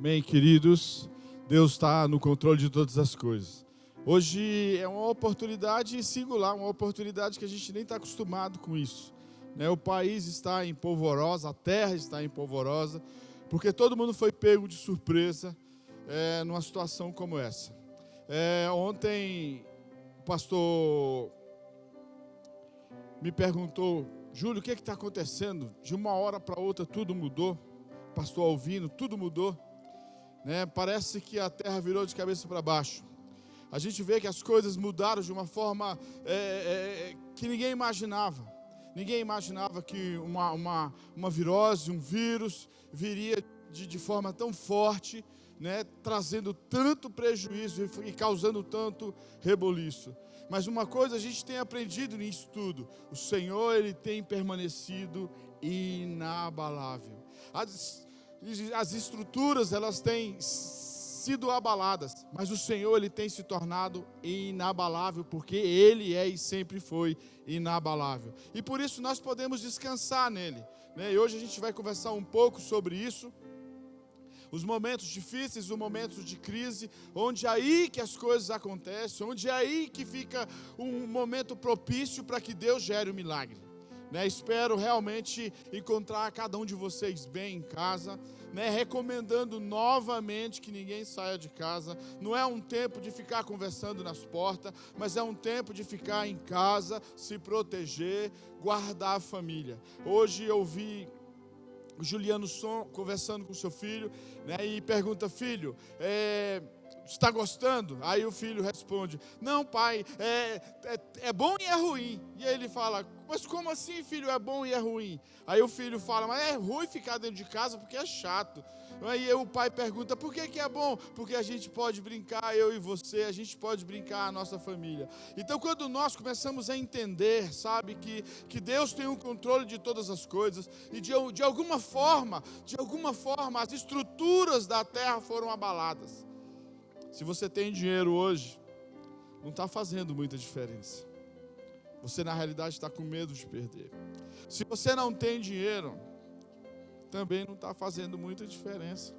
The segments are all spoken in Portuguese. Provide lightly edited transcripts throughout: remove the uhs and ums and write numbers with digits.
Amém, queridos. Deus está no controle de todas as coisas. Hoje é uma oportunidade singular, uma oportunidade que a gente nem está acostumado com isso, né? O país está em polvorosa, a terra está em polvorosa, porque todo mundo foi pego de surpresa numa situação como essa. Ontem o pastor me perguntou: Júlio, o que está acontecendo? De uma hora para outra tudo mudou. Pastor Alvino, tudo mudou, né? Parece que a terra virou de cabeça para baixo. A gente vê que as coisas mudaram de uma forma que ninguém imaginava. Ninguém imaginava que uma virose, um vírus, viria de forma tão forte, né? Trazendo tanto prejuízo e causando tanto reboliço. Mas uma coisa a gente tem aprendido nisso tudo: o Senhor, Ele tem permanecido inabalável. As estruturas, elas têm sido abaladas, mas o Senhor, Ele tem se tornado inabalável, porque Ele é e sempre foi inabalável. E por isso nós podemos descansar nele, né? E hoje a gente vai conversar um pouco sobre isso. Os momentos difíceis, os momentos de crise, onde é aí que as coisas acontecem, onde é aí que fica um momento propício para que Deus gere o milagre, né? Espero realmente encontrar cada um de vocês bem em casa, né? Recomendando novamente que ninguém saia de casa. Não é um tempo de ficar conversando nas portas, mas é um tempo de ficar em casa, se proteger, guardar a família. Hoje eu vi o Juliano Som conversando com seu filho, né, e pergunta: filho, está gostando? Aí o filho responde: não, pai, é bom e é ruim. E aí ele fala: mas como assim, filho, é bom e é ruim? Aí o filho fala: mas é ruim ficar dentro de casa porque é chato. Aí o pai pergunta: por que é bom? Porque a gente pode brincar, eu e você, a gente pode brincar, a nossa família. Então, quando nós começamos a entender, sabe, que Deus tem o controle de todas as coisas, e de alguma forma, as estruturas da terra foram abaladas. Se você tem dinheiro hoje, não está fazendo muita diferença. Você, na realidade, está com medo de perder. Se você não tem dinheiro, também não está fazendo muita diferença.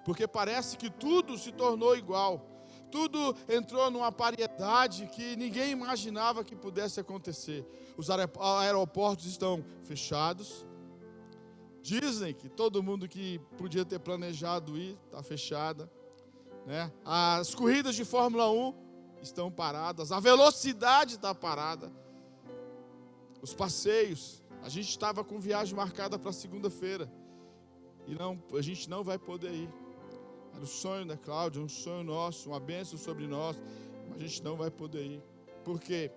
Porque parece que tudo se tornou igual. Tudo entrou numa paridade que ninguém imaginava que pudesse acontecer. Os aeroportos estão fechados. Dizem que todo mundo que podia ter planejado ir está fechada, né? As corridas de Fórmula 1 estão paradas. A velocidade está parada. Os passeios. A gente estava com viagem marcada para segunda-feira e a gente não vai poder ir. Era o sonho da Cláudia, um sonho nosso, uma bênção sobre nós, mas a gente não vai poder ir. Por quê?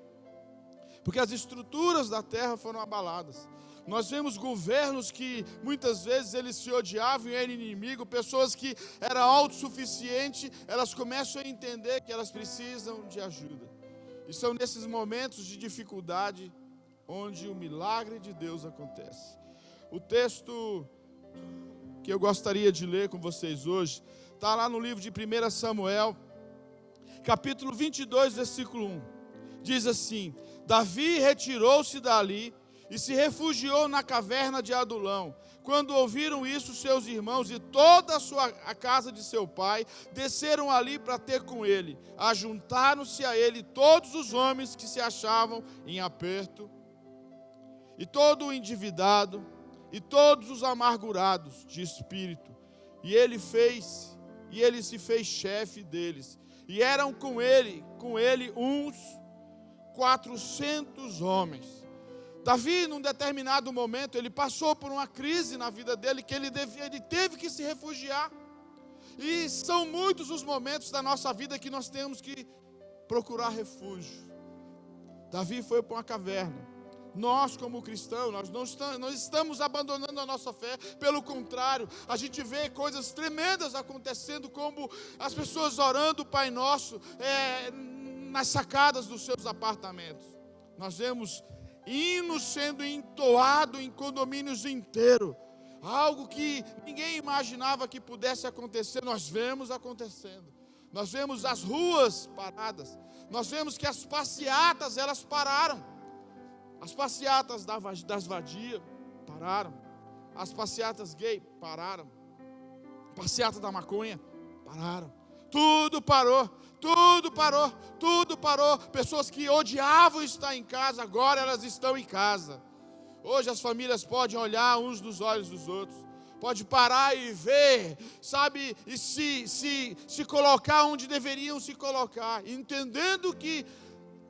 Porque as estruturas da terra foram abaladas. Nós vemos governos que muitas vezes eles se odiavam e eram inimigos, pessoas que eram autossuficientes, elas começam a entender que elas precisam de ajuda. E são nesses momentos de dificuldade onde o milagre de Deus acontece. O texto que eu gostaria de ler com vocês hoje está lá no livro de 1 Samuel, capítulo 22, versículo 1. Diz assim: Davi retirou-se dali e se refugiou na caverna de Adulão. Quando ouviram isso, seus irmãos e toda a casa de seu pai desceram ali para ter com ele. Ajuntaram-se a ele todos os homens que se achavam em aperto, e todo o endividado, e todos os amargurados de espírito. E ele se fez chefe deles. E eram com ele uns 400 homens. Davi, num determinado momento, ele passou por uma crise na vida dele, que ele teve que se refugiar. E são muitos os momentos da nossa vida que nós temos que procurar refúgio. Davi foi para uma caverna. Nós, como cristãos, nós não estamos abandonando a nossa fé. Pelo contrário, a gente vê coisas tremendas acontecendo, como as pessoas orando o Pai Nosso nas sacadas dos seus apartamentos. Nós vemos hinos sendo entoados em condomínios inteiros. Algo que ninguém imaginava que pudesse acontecer, nós vemos acontecendo. Nós vemos as ruas paradas. Nós vemos que as passeatas, elas pararam. As passeatas das vadias pararam. As passeatas gay pararam. passeata da maconha, pararam. Tudo parou, tudo parou, tudo parou. Pessoas que odiavam estar em casa, agora elas estão em casa. Hoje as famílias podem olhar uns nos olhos dos outros. Pode parar e ver, sabe, e se colocar onde deveriam se colocar, entendendo que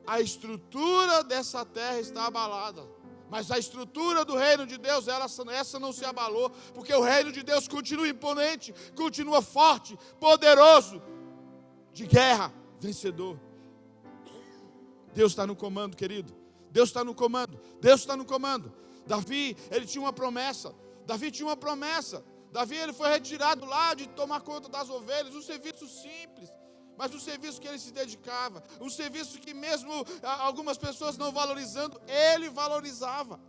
a estrutura dessa terra está abalada, mas a estrutura do reino de Deus, essa não se abalou, porque o reino de Deus continua imponente, continua forte, poderoso, de guerra, vencedor. Deus está no comando, querido. Deus está no comando. Deus está no comando. Davi, ele tinha uma promessa. Davi, ele foi retirado lá de tomar conta das ovelhas, um serviço simples, mas um serviço que ele se dedicava, um serviço que mesmo algumas pessoas não valorizando, ele valorizava,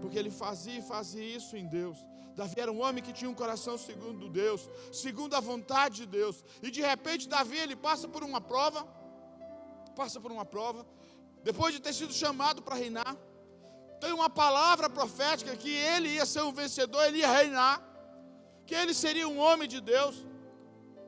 porque ele fazia isso em Deus. Davi era um homem que tinha um coração segundo Deus, segundo a vontade de Deus, e de repente Davi, ele passa por uma prova, depois de ter sido chamado para reinar. Tem uma palavra profética que ele ia ser um vencedor, ele ia reinar, que ele seria um homem de Deus.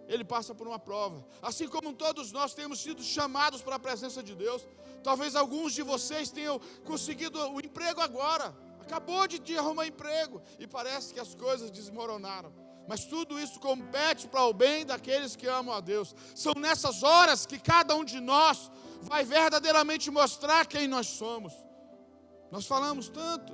Ele passa por uma prova. Assim como todos nós temos sido chamados para a presença de Deus. Talvez alguns de vocês tenham conseguido o emprego agora. Acabou de arrumar emprego e parece que as coisas desmoronaram. Mas tudo isso compete para o bem daqueles que amam a Deus. São nessas horas que cada um de nós vai verdadeiramente mostrar quem nós somos. Nós falamos tanto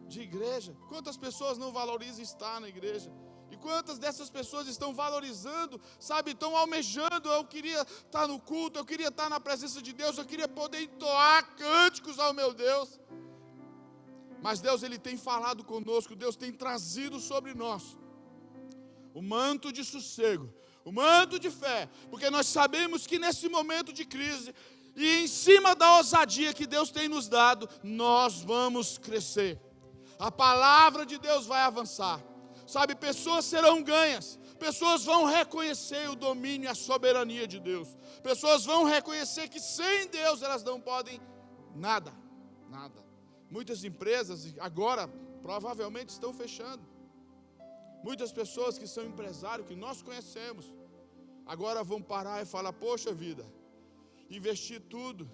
de igreja, quantas pessoas não valorizam estar na igreja? E quantas dessas pessoas estão valorizando, sabe, estão almejando, eu queria estar no culto, eu queria estar na presença de Deus, eu queria poder entoar cânticos ao meu Deus. Mas Deus, Ele tem falado conosco, Deus tem trazido sobre nós o manto de sossego, o manto de fé, porque nós sabemos que nesse momento de crise, e em cima da ousadia que Deus tem nos dado, nós vamos crescer. A palavra de Deus vai avançar. Sabe, pessoas serão ganhas. Pessoas vão reconhecer o domínio e a soberania de Deus. Pessoas vão reconhecer que sem Deus elas não podem nada. Muitas empresas agora provavelmente estão fechando. Muitas pessoas que são empresários, que nós conhecemos, agora vão parar e falar, poxa vida, investi tudo,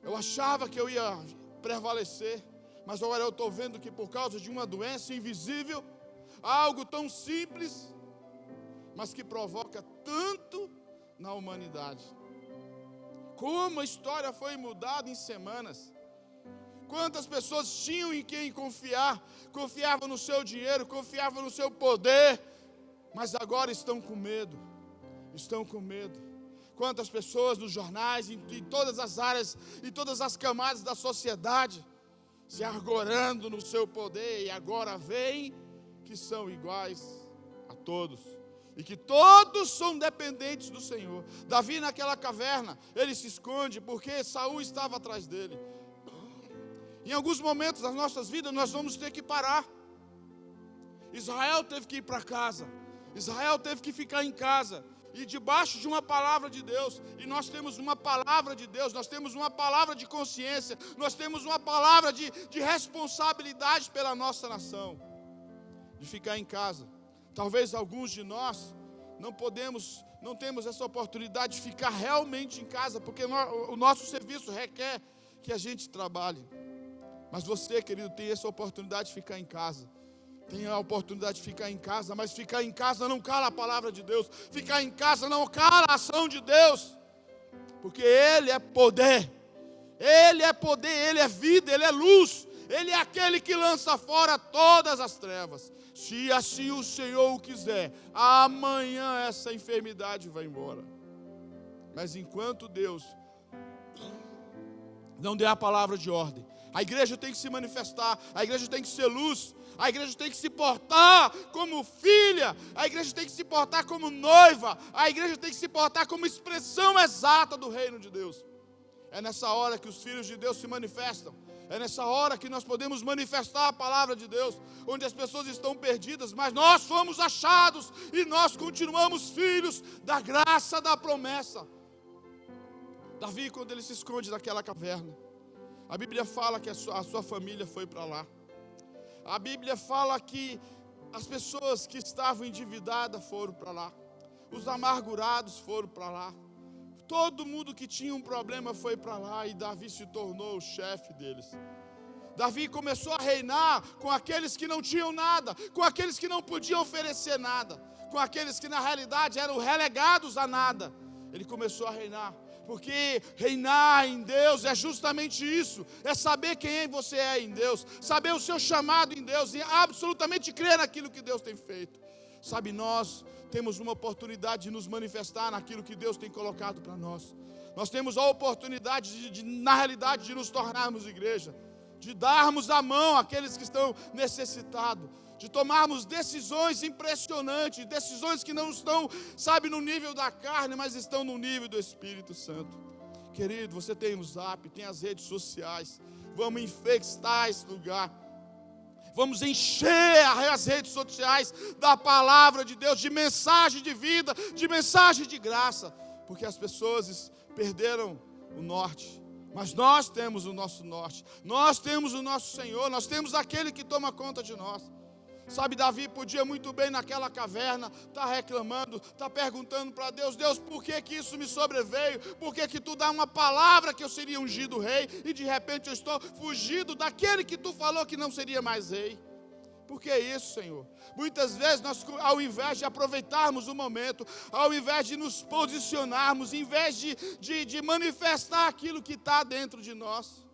eu achava que eu ia prevalecer, mas agora eu estou vendo que por causa de uma doença invisível, algo tão simples, mas que provoca tanto na humanidade. Como a história foi mudada em semanas. Quantas pessoas tinham em quem confiar, confiavam no seu dinheiro, confiavam no seu poder, mas agora estão com medo. Quantas pessoas nos jornais, em todas as áreas, em todas as camadas da sociedade, se argorando no seu poder, e agora veem que são iguais a todos, e que todos são dependentes do Senhor. Davi naquela caverna, ele se esconde, porque Saul estava atrás dele. Em alguns momentos das nossas vidas, nós vamos ter que parar. Israel teve que ir para casa, Israel teve que ficar em casa, e debaixo de uma palavra de Deus, e nós temos uma palavra de Deus, nós temos uma palavra de consciência, nós temos uma palavra de responsabilidade pela nossa nação, de ficar em casa. Talvez alguns de nós não temos essa oportunidade de ficar realmente em casa, porque o nosso serviço requer que a gente trabalhe. Mas você, querido, tem essa oportunidade de ficar em casa. Tem a oportunidade de ficar em casa, mas ficar em casa não cala a palavra de Deus. Ficar em casa não cala a ação de Deus. Porque Ele é poder. Ele é poder, Ele é vida, Ele é luz. Ele é aquele que lança fora todas as trevas. Se assim o Senhor o quiser, amanhã essa enfermidade vai embora. Mas enquanto Deus não der a palavra de ordem, a igreja tem que se manifestar, a igreja tem que ser luz, a igreja tem que se portar como filha, a igreja tem que se portar como noiva, a igreja tem que se portar como expressão exata do reino de Deus. É nessa hora que os filhos de Deus se manifestam, é nessa hora que nós podemos manifestar a palavra de Deus, onde as pessoas estão perdidas, mas nós fomos achados e nós continuamos filhos da graça da promessa. Davi, quando ele se esconde daquela caverna, a Bíblia fala que a sua família foi para lá. A Bíblia fala que As pessoas que estavam endividadas foram para lá. Os amargurados foram para lá. Todo mundo que tinha um problema foi para lá e Davi se tornou o chefe deles. Davi começou a reinar com aqueles que não tinham nada, com aqueles que não podiam oferecer nada, com aqueles que na realidade eram relegados a nada. Ele começou a reinar, porque reinar em Deus é justamente isso, é saber quem você é em Deus, saber o seu chamado em Deus e absolutamente crer naquilo que Deus tem feito. Sabe, nós temos uma oportunidade de nos manifestar naquilo que Deus tem colocado para nós. Nós temos a oportunidade na realidade, de nos tornarmos igreja, de darmos a mão àqueles que estão necessitados, de tomarmos decisões impressionantes, decisões que não estão, sabe, no nível da carne, mas estão no nível do Espírito Santo. Querido, você tem o Zap, tem as redes sociais, vamos infestar esse lugar, vamos encher as redes sociais da palavra de Deus, de mensagem de vida, de mensagem de graça, porque as pessoas perderam o norte. Mas nós temos o nosso norte, nós temos o nosso Senhor, nós temos aquele que toma conta de nós. Sabe, Davi podia muito bem naquela caverna estar reclamando, estar perguntando para Deus: Deus, por que isso me sobreveio? Por que tu dá uma palavra que eu seria ungido rei e de repente eu estou fugido daquele que tu falou que não seria mais rei? Por que isso, Senhor? Muitas vezes nós, ao invés de aproveitarmos o momento, ao invés de nos posicionarmos, ao invés de manifestar aquilo que está dentro de nós,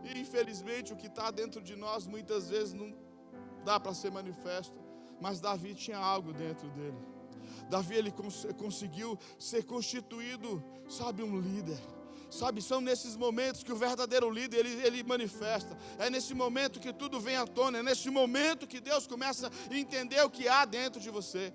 e infelizmente o que está dentro de nós muitas vezes não dá para ser manifesto, mas Davi tinha algo dentro dele. Davi, ele conseguiu ser constituído, sabe, um líder. Sabe, são nesses momentos que o verdadeiro líder, ele manifesta. É nesse momento que tudo vem à tona. É nesse momento que Deus começa a entender o que há dentro de você.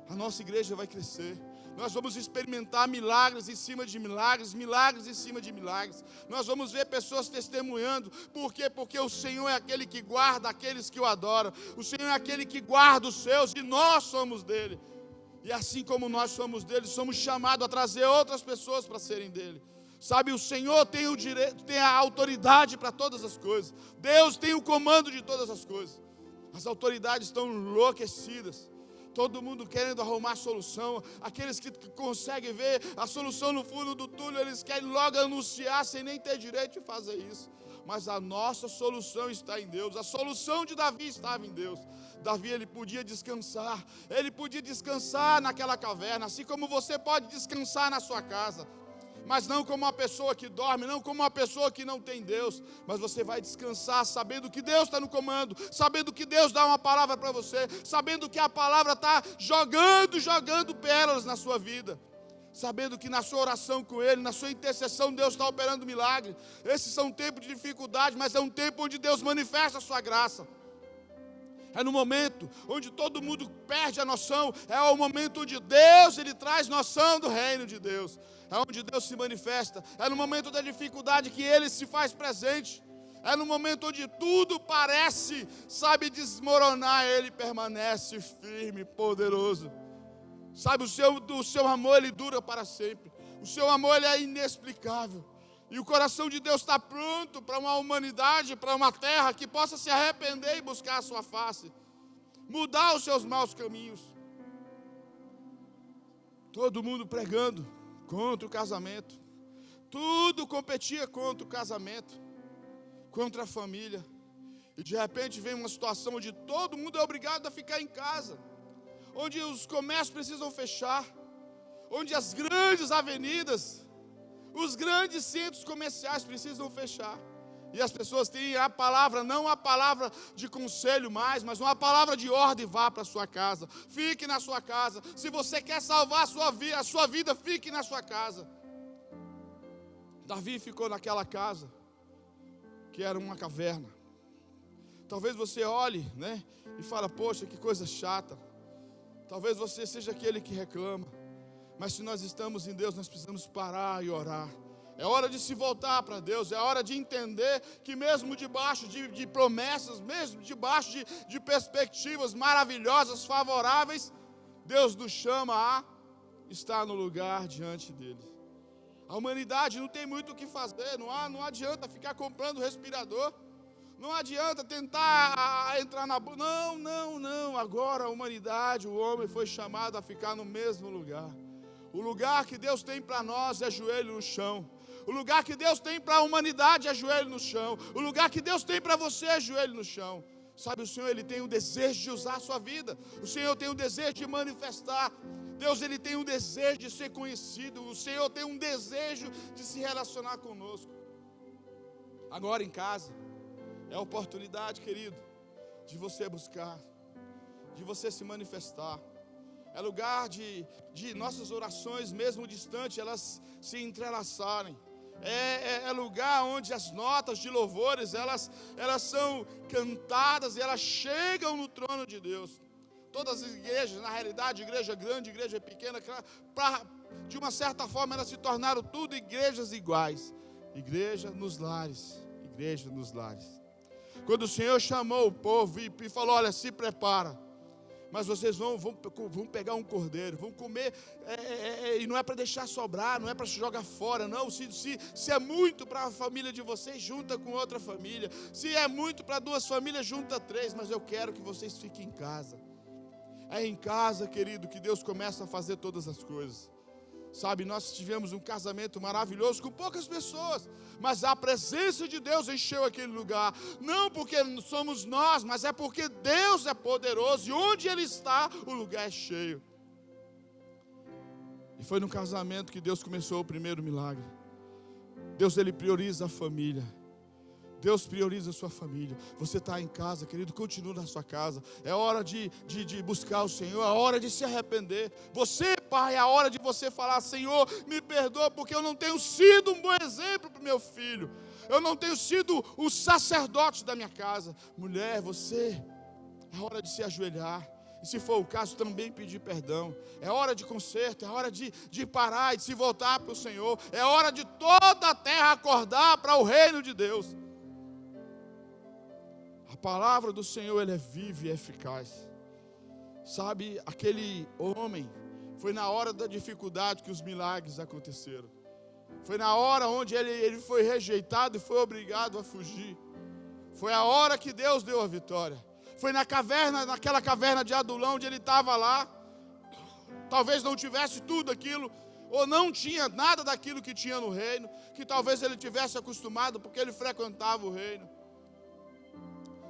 A nossa igreja vai crescer. Nós vamos experimentar milagres em cima de milagres, milagres em cima de milagres. Nós vamos ver pessoas testemunhando. Por quê? Porque o Senhor é aquele que guarda aqueles que o adoram. O Senhor é aquele que guarda os seus e nós somos dele. E assim como nós somos dele, somos chamados a trazer outras pessoas para serem dele. Sabe, o Senhor tem o direito, tem a autoridade para todas as coisas. Deus tem o comando de todas as coisas. As autoridades estão enlouquecidas. Todo mundo querendo arrumar solução. Aqueles que conseguem ver a solução no fundo do túnel, eles querem logo anunciar sem nem ter direito de fazer isso. Mas a nossa solução está em Deus. A solução de Davi estava em Deus. Davi, ele podia descansar. Ele podia descansar naquela caverna, assim como você pode descansar na sua casa. Mas não como uma pessoa que dorme, não como uma pessoa que não tem Deus, mas você vai descansar sabendo que Deus está no comando, sabendo que Deus dá uma palavra para você, sabendo que a palavra está jogando pérolas na sua vida, sabendo que na sua oração com Ele, na sua intercessão, Deus está operando milagre. Esses são tempos de dificuldade, mas é um tempo onde Deus manifesta a sua graça. É no momento onde todo mundo perde a noção, é o momento onde Deus, ele traz noção do reino de Deus. É onde Deus se manifesta, é no momento da dificuldade que Ele se faz presente. É no momento onde tudo parece, sabe, desmoronar, Ele permanece firme, poderoso. Sabe, o seu amor, ele dura para sempre. O seu amor, ele é inexplicável. E o coração de Deus está pronto para uma humanidade, para uma terra que possa se arrepender e buscar a sua face. Mudar os seus maus caminhos. Todo mundo pregando contra o casamento. Tudo competia contra o casamento, contra a família. E de repente vem uma situação onde todo mundo é obrigado a ficar em casa, onde os comércios precisam fechar, onde as grandes avenidas, os grandes centros comerciais precisam fechar. E as pessoas têm a palavra, não a palavra de conselho mais, mas uma palavra de ordem: vá para a sua casa, fique na sua casa. Se você quer salvar a sua vida, fique na sua casa. Davi ficou naquela casa, que era uma caverna. Talvez você olhe, né, e fala: poxa, que coisa chata. Talvez você seja aquele que reclama. Mas se nós estamos em Deus, nós precisamos parar e orar. É hora de se voltar para Deus, é hora de entender que mesmo debaixo de promessas, mesmo debaixo de perspectivas maravilhosas, favoráveis, Deus nos chama a estar no lugar diante dEle. A humanidade não tem muito o que fazer, não adianta ficar comprando respirador, Não adianta tentar entrar na... Não. Agora a humanidade, o homem foi chamado a ficar no mesmo lugar. O lugar que Deus tem para nós é joelho no chão. O lugar que Deus tem para a humanidade é joelho no chão. O lugar que Deus tem para você é joelho no chão. Sabe, o Senhor, Ele tem o desejo de usar a sua vida. O Senhor tem o desejo de manifestar. Deus, Ele tem um desejo de ser conhecido. O Senhor tem um desejo de se relacionar conosco. Agora em casa, é a oportunidade, querido, de você buscar, de você se manifestar. É lugar de nossas orações, mesmo distantes, elas se entrelaçarem. É lugar onde as notas de louvores, elas são cantadas e elas chegam no trono de Deus. Todas as igrejas, na realidade, igreja grande, igreja pequena, de uma certa forma elas se tornaram tudo igrejas iguais. Igreja nos lares, igreja nos lares. Quando o Senhor chamou o povo e falou, olha, se prepara, mas vocês vão pegar um cordeiro, vão comer, e não é para deixar sobrar, não é para jogar fora, não. Se é muito para a família de vocês, junta com outra família. Se é muito para 2 famílias, junta 3, mas eu quero que vocês fiquem em casa. É em casa, querido, que Deus começa a fazer todas as coisas. Sabe, nós tivemos um casamento maravilhoso com poucas pessoas, mas a presença de Deus encheu aquele lugar. Não porque somos nós, mas é porque Deus é poderoso e onde Ele está, o lugar é cheio. E foi no casamento que Deus começou o primeiro milagre. Deus, Ele prioriza a família. Deus prioriza a sua família. Você está em casa, querido, continue na sua casa. É hora de buscar o Senhor, é hora de se arrepender. Você, pai, é a hora de você falar, Senhor, me perdoa porque eu não tenho sido um bom exemplo para o meu filho. Eu não tenho sido o sacerdote da minha casa. Mulher, você, é hora de se ajoelhar. E se for o caso, também pedir perdão. É hora de conserto, é hora de parar e de se voltar para o Senhor. É hora de toda a terra acordar para o reino de Deus. A palavra do Senhor, ela é viva e eficaz. Sabe, aquele homem, foi na hora da dificuldade que os milagres aconteceram. Foi na hora onde ele foi rejeitado e foi obrigado a fugir. Foi a hora que Deus deu a vitória. Foi naquela caverna de Adulão, onde ele estava lá. Talvez não tivesse tudo aquilo, ou não tinha nada daquilo que tinha no reino, que talvez ele tivesse acostumado, porque ele frequentava o reino.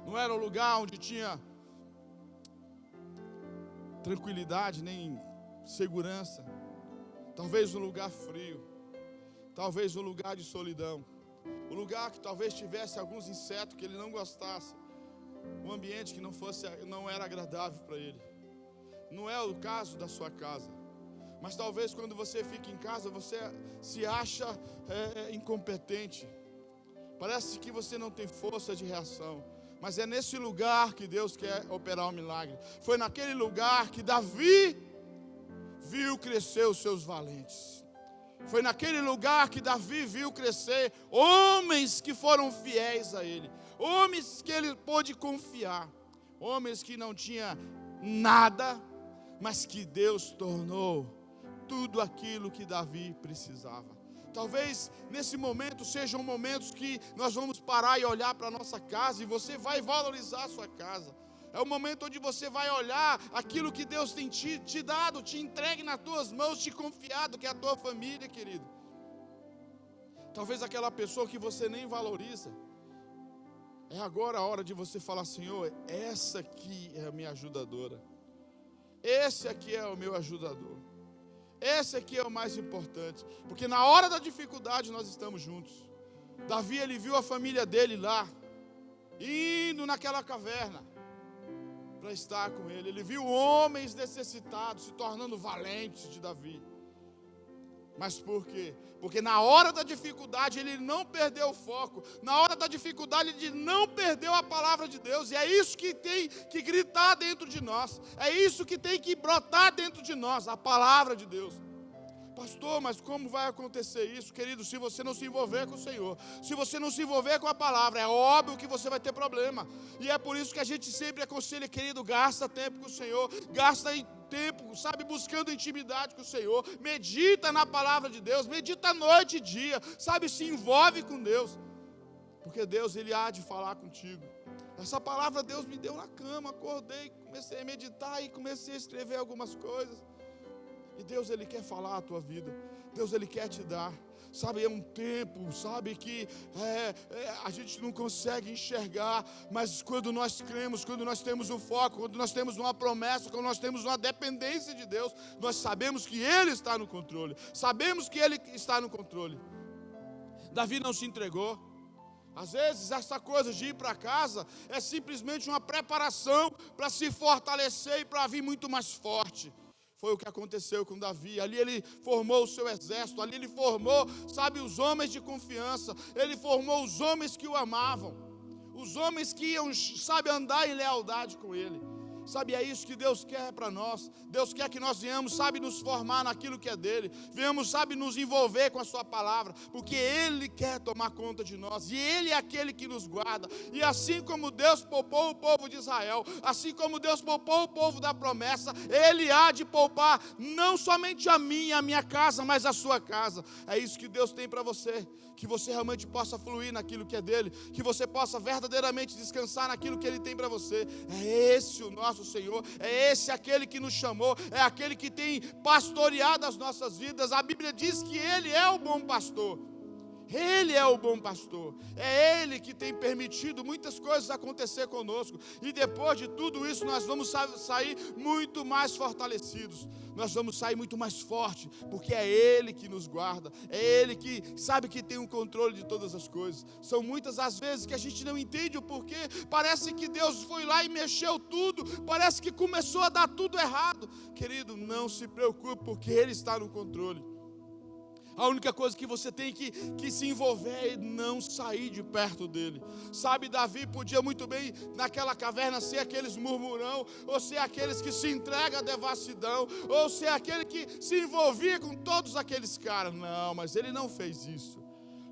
Não era um lugar onde tinha tranquilidade, nem segurança. Talvez um lugar frio. Talvez um lugar de solidão. Um lugar que talvez tivesse alguns insetos que ele não gostasse. Um ambiente que não era agradável para ele. Não é o caso da sua casa. Mas talvez quando você fica em casa, você se acha incompetente. Parece que você não tem força de reação. Mas é nesse lugar que Deus quer operar um milagre. Foi naquele lugar que Davi viu crescer os seus valentes. Foi naquele lugar que Davi viu crescer homens que foram fiéis a ele. Homens que ele pôde confiar. Homens que não tinham nada, mas que Deus tornou tudo aquilo que Davi precisava. Talvez nesse momento sejam momentos que nós vamos parar e olhar para a nossa casa e você vai valorizar a sua casa. É o momento onde você vai olhar aquilo que Deus tem te dado, te entregue nas tuas mãos, te confiado, que é a tua família, querido. Talvez aquela pessoa que você nem valoriza. É agora a hora de você falar, Senhor, essa aqui é a minha ajudadora. Esse aqui é o meu ajudador. Esse aqui é o mais importante, porque na hora da dificuldade nós estamos juntos. Davi, ele viu a família dele lá, indo naquela caverna, para estar com ele. Ele viu homens necessitados, se tornando valentes de Davi. Mas por quê? Porque na hora da dificuldade ele não perdeu o foco. Na hora da dificuldade ele não perdeu a palavra de Deus. E é isso que tem que gritar dentro de nós. É isso que tem que brotar dentro de nós, a palavra de Deus. Pastor, mas como vai acontecer isso? Querido, se você não se envolver com o Senhor, se você não se envolver com a palavra, é óbvio que você vai ter problema. E é por isso que a gente sempre aconselha, querido, gasta tempo com o Senhor, gasta tempo, sabe, buscando intimidade com o Senhor, medita na palavra de Deus, medita noite e dia, sabe, se envolve com Deus. porque Deus, Ele há de falar contigo. Essa palavra Deus me deu na cama, acordei, comecei a meditar e comecei a escrever algumas coisas. E Deus, Ele quer falar a tua vida. Deus, Ele quer te dar. Sabe, é um tempo, sabe, que a gente não consegue enxergar, mas quando nós cremos, quando nós temos um foco, quando nós temos uma promessa, quando nós temos uma dependência de Deus, nós sabemos que Ele está no controle. Sabemos que Ele está no controle. Davi não se entregou. Às vezes essa coisa de ir para casa é simplesmente uma preparação para se fortalecer e para vir muito mais forte. Foi o que aconteceu com Davi. Ali ele formou o seu exército, ali ele formou, sabe, os homens de confiança. Ele formou os homens que o amavam, os homens que iam, sabe, andar em lealdade com ele. Sabe, é isso que Deus quer para nós. Deus quer que nós venhamos, sabe, nos formar naquilo que é dele. Venhamos, sabe, nos envolver com a sua palavra, porque Ele quer tomar conta de nós. E Ele é aquele que nos guarda. E assim como Deus poupou o povo de Israel, assim como Deus poupou o povo da promessa, Ele há de poupar não somente a mim e a minha casa, mas a sua casa. É isso que Deus tem para você. Que você realmente possa fluir naquilo que é dele, que você possa verdadeiramente descansar naquilo que ele tem para você. É esse o nosso Senhor, é esse aquele que nos chamou, é aquele que tem pastoreado as nossas vidas. A Bíblia diz que ele é o bom pastor. Ele é o bom pastor, é Ele que tem permitido muitas coisas acontecer conosco, e depois de tudo isso nós vamos sair muito mais fortalecidos, nós vamos sair muito mais fortes, porque é Ele que nos guarda, é Ele que sabe que tem o controle de todas as coisas. São muitas as vezes que a gente não entende o porquê, parece que Deus foi lá e mexeu tudo, parece que começou a dar tudo errado. Querido, não se preocupe, porque Ele está no controle. A única coisa que você tem que se envolver é não sair de perto dele. Sabe, Davi podia muito bem naquela caverna ser aqueles murmurão, ou ser aqueles que se entregam à devassidão, ou ser aquele que se envolvia com todos aqueles caras. Não, mas ele não fez isso.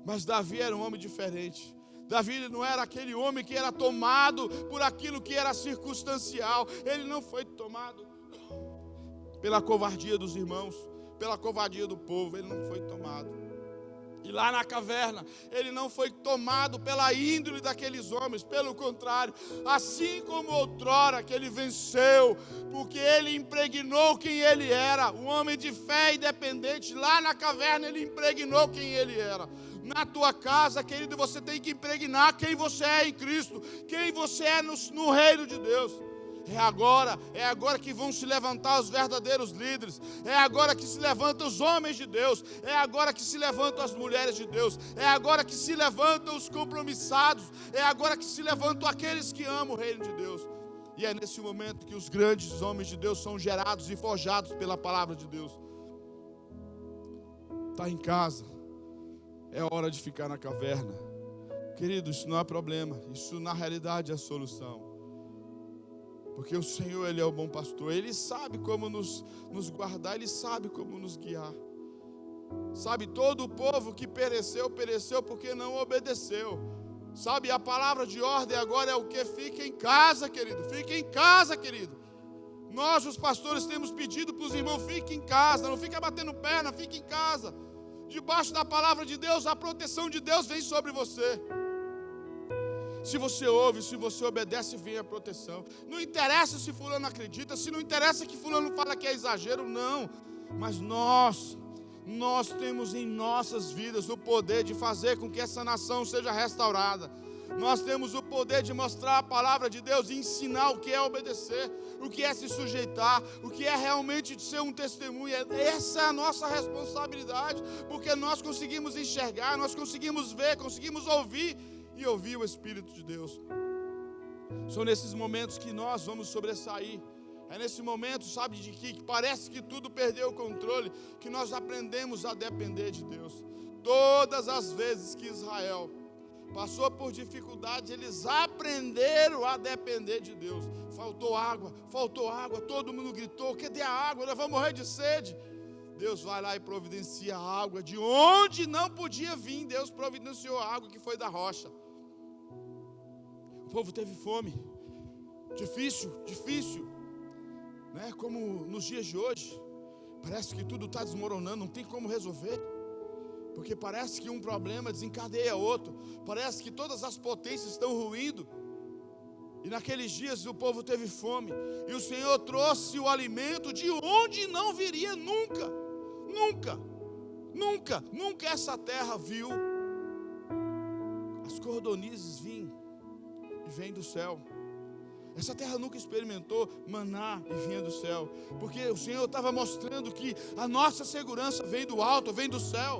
Mas Davi era um homem diferente. Davi não era aquele homem que era tomado por aquilo que era circunstancial. Ele não foi tomado pela covardia dos irmãos, pela covardia do povo. Ele não foi tomado. E lá na caverna, ele não foi tomado pela índole daqueles homens. Pelo contrário, assim como outrora que ele venceu, porque ele impregnou quem ele era, um homem de fé independente. Lá na caverna ele impregnou quem ele era. Na tua casa, querido, você tem que impregnar quem você é em Cristo, quem você é no reino de Deus. É agora que vão se levantar os verdadeiros líderes. É agora que se levantam os homens de Deus. É agora que se levantam as mulheres de Deus. É agora que se levantam os compromissados. É agora que se levantam aqueles que amam o reino de Deus. E é nesse momento que os grandes homens de Deus são gerados e forjados pela palavra de Deus. Está em casa, é hora de ficar na caverna. Querido, isso não é problema. Isso na realidade é a solução. Porque o Senhor, Ele é o bom pastor. Ele sabe como nos guardar. Ele sabe como nos guiar. Sabe, todo o povo que pereceu porque não obedeceu. Sabe, a palavra de ordem agora é o que? Fique em casa, querido. Fique em casa, querido. Nós, os pastores, temos pedido para os irmãos: fique em casa. Não fica batendo perna, fique em casa. Debaixo da palavra de Deus, a proteção de Deus vem sobre você. Se você ouve, se você obedece, vem a proteção. Não interessa se fulano acredita, se não interessa que fulano fala que é exagero, não. Mas nós temos em nossas vidas o poder de fazer com que essa nação seja restaurada. Nós temos o poder de mostrar a palavra de Deus e ensinar o que é obedecer, o que é se sujeitar, o que é realmente ser um testemunho. Essa é a nossa responsabilidade, porque nós conseguimos enxergar, nós conseguimos ver, conseguimos ouvir e ouvir o Espírito de Deus. São nesses momentos que nós vamos sobressair. É nesse momento, sabe, de que parece que tudo perdeu o controle, que nós aprendemos a depender de Deus. Todas as vezes que Israel passou por dificuldades, eles aprenderam a depender de Deus. Faltou água, todo mundo gritou: cadê a água? Nós vamos morrer de sede. Deus vai lá e providencia a água de onde não podia vir. Deus providenciou a água que foi da rocha. O povo teve fome. Difícil. Né? Como nos dias de hoje. Parece que tudo está desmoronando, não tem como resolver. Porque parece que um problema desencadeia outro. Parece que todas as potências estão ruindo. E naqueles dias o povo teve fome. E o Senhor trouxe o alimento de onde não viria nunca. Nunca. Nunca. Nunca essa terra viu as cordonizes vêm do céu. Essa terra nunca experimentou maná e vinha do céu. Porque o Senhor estava mostrando que a nossa segurança vem do alto, vem do céu.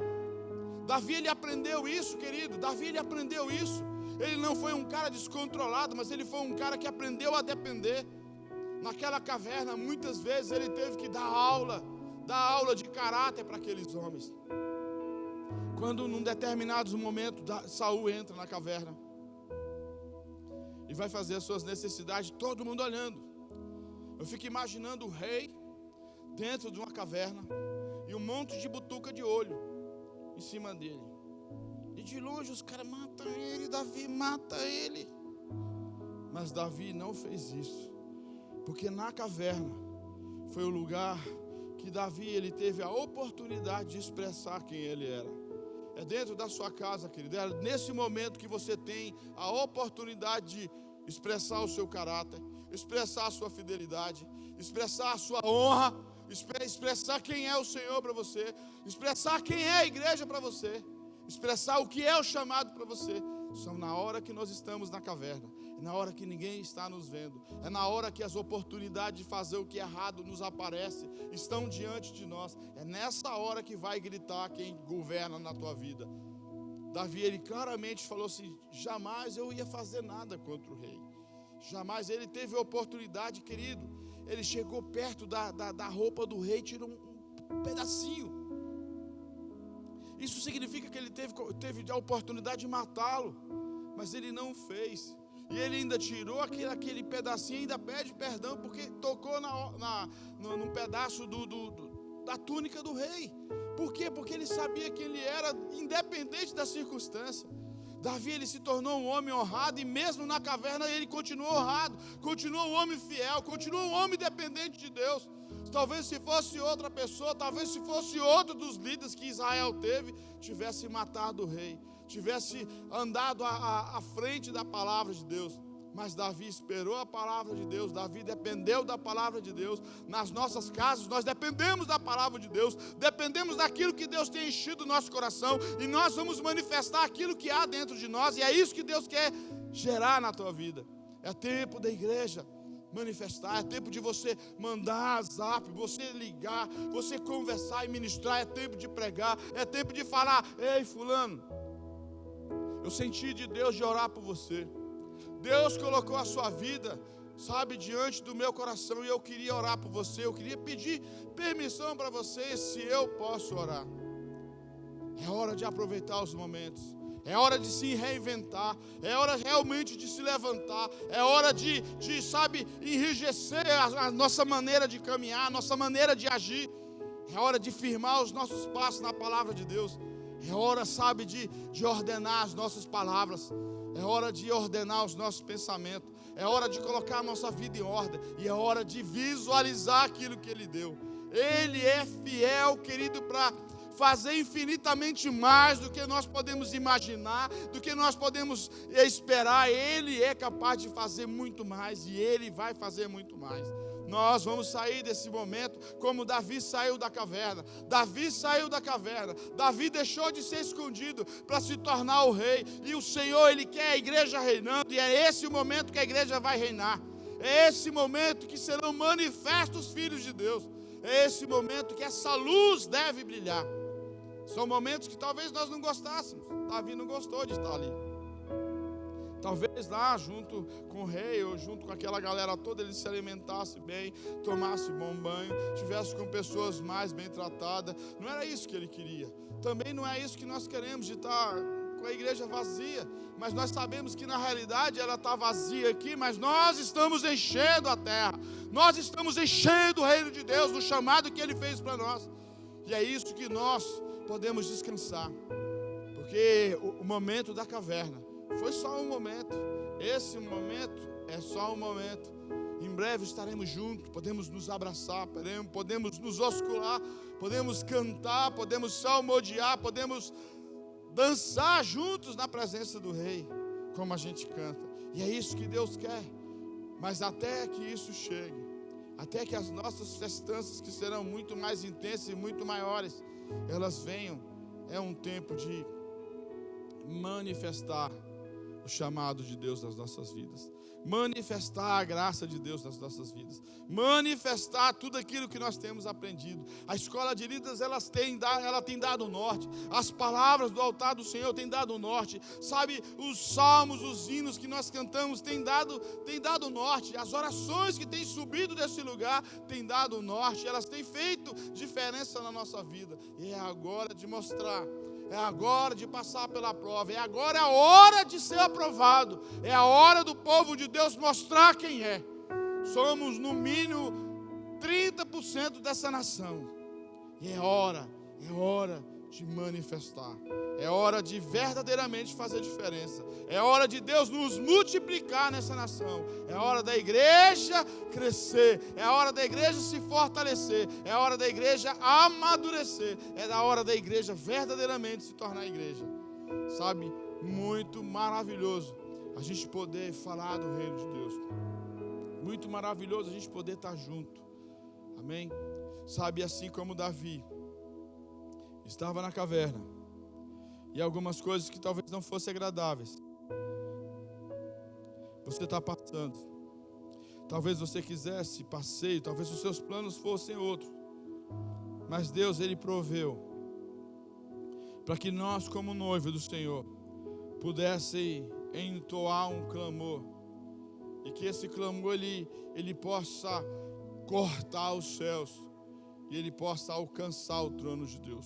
Davi, ele aprendeu isso, querido. Davi, ele aprendeu isso. Ele não foi um cara descontrolado, mas ele foi um cara que aprendeu a depender. Naquela caverna, muitas vezes ele teve que dar aula de caráter para aqueles homens. Quando num determinado momento Saul entra na caverna e vai fazer as suas necessidades, todo mundo olhando. Eu fico imaginando o rei dentro de uma caverna e um monte de butuca de olho em cima dele. E de longe os caras matam ele, Davi mata ele. Mas Davi não fez isso, porque na caverna foi o lugar que Davi, ele teve a oportunidade de expressar quem ele era. É dentro da sua casa, querido. É nesse momento que você tem a oportunidade de expressar o seu caráter, expressar a sua fidelidade, expressar a sua honra, expressar quem é o Senhor para você, expressar quem é a igreja para você, expressar o que é o chamado para você. São na hora que nós estamos na caverna, é na hora que ninguém está nos vendo, é na hora que as oportunidades de fazer o que é errado nos aparecem, estão diante de nós. É nessa hora que vai gritar quem governa na tua vida. Davi, ele claramente falou assim: jamais eu ia fazer nada contra o rei. Jamais. Ele teve a oportunidade, querido. Ele chegou perto da roupa do rei, tirou um pedacinho. Isso significa que ele teve a oportunidade de matá-lo, mas ele não fez. E ele ainda tirou aquele pedacinho e ainda pede perdão porque tocou num pedaço da túnica do rei. Por quê? Porque ele sabia que ele era independente da circunstância. Davi, ele se tornou um homem honrado, e mesmo na caverna ele continuou honrado, continuou um homem fiel, continuou um homem dependente de Deus. Talvez se fosse outra pessoa, talvez se fosse outro dos líderes que Israel teve, tivesse matado o rei, tivesse andado à frente da palavra de Deus. Mas Davi esperou a palavra de Deus, Davi dependeu da palavra de Deus. Nas nossas casas nós dependemos da palavra de Deus, dependemos daquilo que Deus tem enchido o nosso coração, e nós vamos manifestar aquilo que há dentro de nós, e é isso que Deus quer gerar na tua vida. É tempo da igreja manifestar, é tempo de você mandar zap, você ligar, você conversar e ministrar, é tempo de pregar, é tempo de falar: ei fulano, eu senti de Deus de orar por você. Deus colocou a sua vida, sabe, diante do meu coração, e eu queria orar por você, eu queria pedir permissão para você, se eu posso orar. É hora de aproveitar os momentos, é hora de se reinventar, é hora realmente de se levantar, é hora de sabe, enrijecer a nossa maneira de caminhar, a nossa maneira de agir, é hora de firmar os nossos passos na palavra de Deus, é hora, sabe, de ordenar as nossas palavras, é hora de ordenar os nossos pensamentos, é hora de colocar a nossa vida em ordem, e é hora de visualizar aquilo que Ele deu. Ele é fiel, querido, para fazer infinitamente mais do que nós podemos imaginar, do que nós podemos esperar. Ele é capaz de fazer muito mais, e Ele vai fazer muito mais. Nós vamos sair desse momento como Davi saiu da caverna. Davi saiu da caverna. Davi deixou de ser escondido para se tornar o rei. E o Senhor, Ele quer a igreja reinando. E é esse o momento que a igreja vai reinar. É esse momento que serão manifestos os filhos de Deus. É esse momento que essa luz deve brilhar. São momentos que talvez nós não gostássemos. Davi não gostou de estar ali. Talvez lá, junto com o rei, ou junto com aquela galera toda, ele se alimentasse bem, tomasse bom banho, estivesse com pessoas mais bem tratadas. Não era isso que ele queria. Também não é isso que nós queremos, de estar com a igreja vazia. Mas nós sabemos que na realidade ela está vazia aqui, mas nós estamos enchendo a terra. Nós estamos enchendo o reino de Deus, no chamado que Ele fez para nós. E é isso que nós podemos descansar. Porque o momento da caverna foi só um momento. Esse momento é só um momento. Em breve estaremos juntos, podemos nos abraçar, podemos nos oscular, podemos cantar, podemos salmodiar, podemos dançar juntos na presença do Rei, como a gente canta. E é isso que Deus quer. Mas até que isso chegue, até que as nossas festanças, que serão muito mais intensas e muito maiores, elas venham, é um tempo de manifestar o chamado de Deus nas nossas vidas, manifestar a graça de Deus nas nossas vidas, manifestar tudo aquilo que nós temos aprendido. A escola de líderes, ela tem dado o norte, as palavras do altar do Senhor têm dado o norte, sabe, os salmos, os hinos que nós cantamos têm dado o norte, as orações que têm subido desse lugar têm dado o norte, elas têm feito diferença na nossa vida. E é agora de mostrar, é agora de passar pela prova, é agora a hora de ser aprovado, é a hora do povo de Deus mostrar quem é. Somos no mínimo 30% dessa nação, e é hora de manifestar, é hora de verdadeiramente fazer diferença, é hora de Deus nos multiplicar nessa nação, é hora da igreja crescer, é hora da igreja se fortalecer, é hora da igreja amadurecer, é da hora da igreja verdadeiramente se tornar igreja. Sabe, muito maravilhoso a gente poder falar do reino de Deus, muito maravilhoso a gente poder estar junto, amém? Sabe, assim como Davi estava na caverna, e algumas coisas que talvez não fossem agradáveis você está passando, talvez você quisesse passeio, talvez os seus planos fossem outros, mas Deus, Ele proveu para que nós, como noivo do Senhor, pudesse entoar um clamor, e que esse clamor ele possa cortar os céus, e ele possa alcançar o trono de Deus.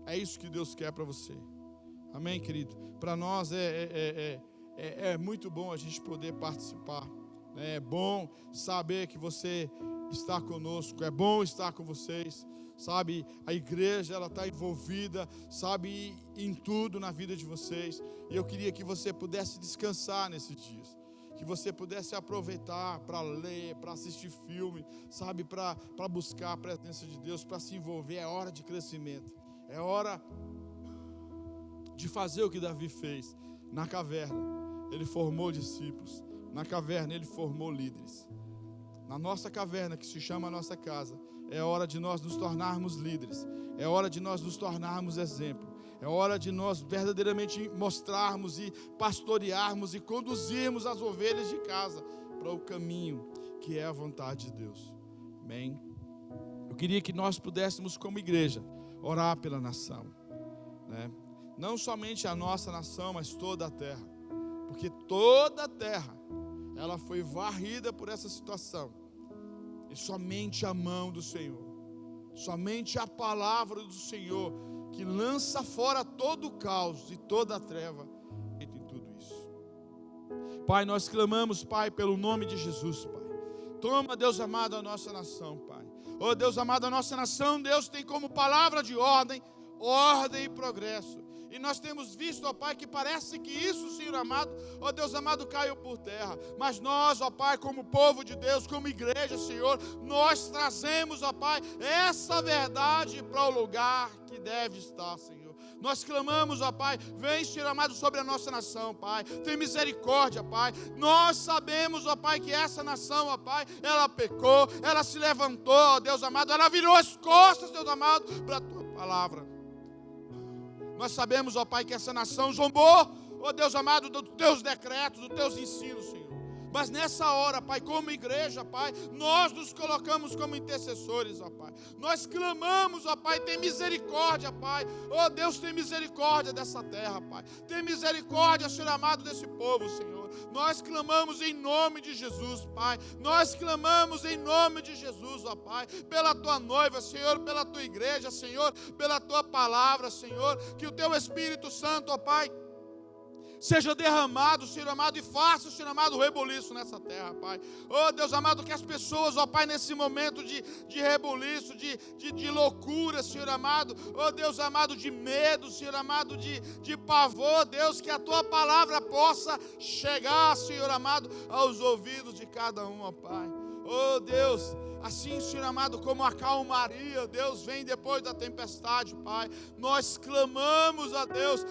É isso que Deus quer para você, amém, querido? Para nós é muito bom a gente poder participar, né? É bom saber que você está conosco, é bom estar com vocês, sabe? A igreja, ela está envolvida, sabe, em tudo na vida de vocês, e eu queria que você pudesse descansar nesses dias, que você pudesse aproveitar para ler, para assistir filme, sabe, para buscar a presença de Deus, para se envolver. É hora de crescimento, é hora de fazer o que Davi fez. Na caverna, ele formou discípulos, na caverna ele formou líderes. Na nossa caverna, que se chama a nossa casa, é hora de nós nos tornarmos líderes, é hora de nós nos tornarmos exemplo, é hora de nós verdadeiramente mostrarmos e pastorearmos e conduzirmos as ovelhas de casa para o caminho que é a vontade de Deus, amém? Eu queria que nós pudéssemos, como igreja, orar pela nação, né? Não somente a nossa nação, mas toda a terra, porque toda a terra, ela foi varrida por essa situação, e somente a mão do Senhor, somente a palavra do Senhor, que lança fora todo o caos e toda a treva em tudo isso. Pai, nós clamamos, Pai, pelo nome de Jesus, Pai. Toma, Deus amado, a nossa nação, Pai. Oh, Deus amado, a nossa nação, Deus, tem como palavra de ordem e progresso. E nós temos visto, ó Pai, que parece que isso, Senhor amado, ó Deus amado, caiu por terra. Mas nós, ó Pai, como povo de Deus, como igreja, Senhor, nós trazemos, ó Pai, essa verdade para o lugar que deve estar, Senhor. Nós clamamos, ó Pai, vem, Senhor amado, sobre a nossa nação, Pai. Tem misericórdia, Pai. Nós sabemos, ó Pai, que essa nação, ó Pai, ela pecou, ela se levantou, ó Deus amado, ela virou as costas, Deus amado, para a Tua palavra. Nós sabemos, ó Pai, que essa nação zombou, ó Deus amado, dos Teus decretos, dos Teus ensinos, Senhor. Mas nessa hora, Pai, como igreja, Pai, nós nos colocamos como intercessores, ó Pai. Nós clamamos, ó Pai, tem misericórdia, Pai. Ó Deus, tem misericórdia dessa terra, Pai. Tem misericórdia, Senhor amado, desse povo, Senhor. Nós clamamos em nome de Jesus, Pai. Nós clamamos em nome de Jesus, ó Pai, pela Tua noiva, Senhor, pela Tua igreja, Senhor, pela Tua palavra, Senhor. Que o Teu Espírito Santo, ó Pai, seja derramado, Senhor amado, e faça, Senhor amado, o rebuliço nessa terra, Pai. Oh, Deus amado, que as pessoas, ó Pai, nesse momento de rebuliço, de loucura, Senhor amado, oh Deus amado, de medo, Senhor amado, de pavor, Deus, que a Tua palavra possa chegar, Senhor amado, aos ouvidos de cada um, ó Pai. Oh Deus, assim, Senhor amado, como a calmaria, Deus, vem depois da tempestade, Pai. Nós clamamos a Deus,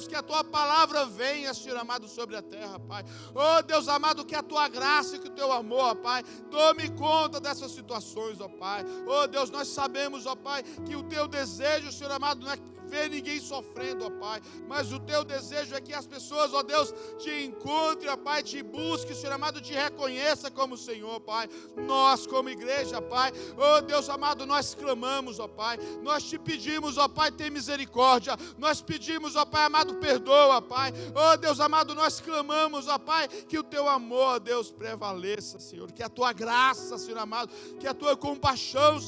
que a Tua palavra venha, Senhor amado, sobre a terra, Pai. Oh Deus amado, que a Tua graça e que o Teu amor, ó Pai, tome conta dessas situações, ó Pai. Oh Deus, nós sabemos, ó Pai, que o Teu desejo, Senhor amado, não é ver ninguém sofrendo, ó Pai, mas o Teu desejo é que as pessoas, ó Deus, te encontrem, ó Pai, te busquem, Senhor amado, te reconheça como Senhor, Pai. Nós, como igreja, Pai, oh Deus amado, nós clamamos, ó Pai, nós te pedimos, ó Pai, tem misericórdia, nós pedimos, ó Pai amado, perdoa, Pai. Oh Deus amado, nós clamamos, ó Pai, que o Teu amor, Deus, prevaleça, Senhor, que a Tua graça, Senhor amado, que a Tua compaixão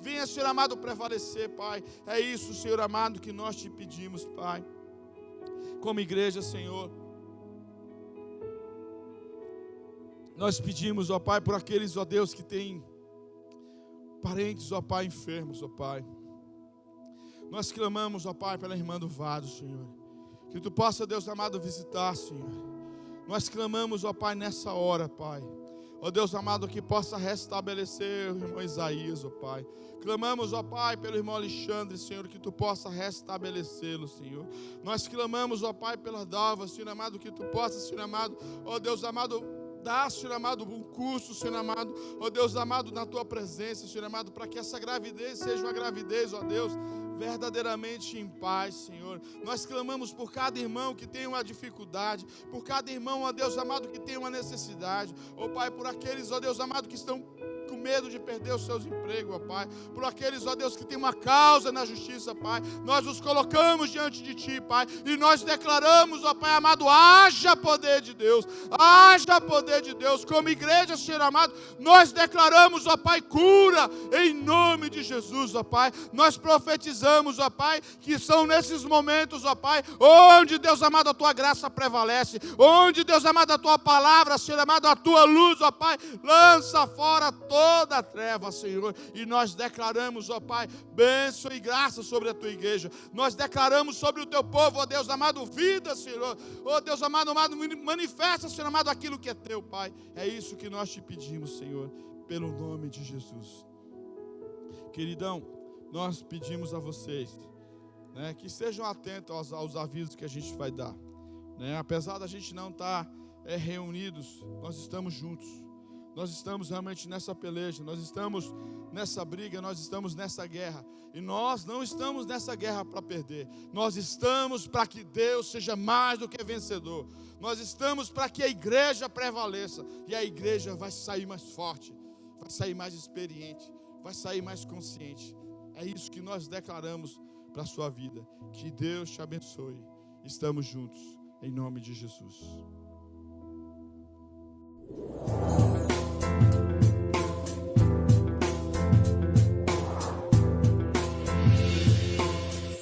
venha, Senhor amado, prevalecer, Pai. É isso, Senhor amado, que nós te pedimos, Pai. Como igreja, Senhor, nós pedimos, ó Pai, por aqueles, ó Deus, que têm parentes, ó Pai, enfermos, ó Pai. Nós clamamos, ó Pai, pela irmã do Vado, Senhor. Que Tu possa, Deus amado, visitar, Senhor. Nós clamamos, ó Pai, nessa hora, Pai. Ó Deus amado, que possa restabelecer o irmão Isaías, ó Pai. Clamamos, ó Pai, pelo irmão Alexandre, Senhor, que Tu possa restabelecê-lo, Senhor. Nós clamamos, ó Pai, pela Dalva, Senhor amado, que Tu possa, Senhor amado, ó Deus amado, dar, Senhor amado, um curso, Senhor amado, ó Deus amado, na Tua presença, Senhor amado, para que essa gravidez seja uma gravidez, ó Deus, verdadeiramente em paz, Senhor. Nós clamamos por cada irmão que tem uma dificuldade, por cada irmão, ó Deus amado, que tem uma necessidade, ó Pai, por aqueles, ó Deus amado, que estão com medo de perder os seus empregos, ó Pai, por aqueles, ó Deus, que tem uma causa na justiça, Pai, nós os colocamos diante de Ti, Pai, e nós declaramos, ó Pai amado, haja poder de Deus, como igreja, Senhor amado, nós declaramos, ó Pai, cura, em nome de Jesus, ó Pai, nós profetizamos, ó Pai, que são nesses momentos, ó Pai, onde, Deus amado, a Tua graça prevalece, onde, Deus amado, a Tua palavra, Senhor amado, a Tua luz, ó Pai, lança fora toda a treva, Senhor, e nós declaramos, ó Pai, bênção e graça sobre a Tua igreja, nós declaramos sobre o Teu povo, ó Deus amado, vida, Senhor, ó Deus amado, manifesta, Senhor amado, aquilo que é Teu, Pai, é isso que nós te pedimos, Senhor, pelo nome de Jesus. Queridão, nós pedimos a vocês, né, que estejam atentos aos avisos que a gente vai dar, né, apesar da gente não estar reunidos, nós estamos juntos. Nós estamos realmente nessa peleja, nós estamos nessa briga, nós estamos nessa guerra. E nós não estamos nessa guerra para perder. Nós estamos para que Deus seja mais do que vencedor. Nós estamos para que a igreja prevaleça. E a igreja vai sair mais forte, vai sair mais experiente, vai sair mais consciente. É isso que nós declaramos para a sua vida. Que Deus te abençoe. Estamos juntos, em nome de Jesus.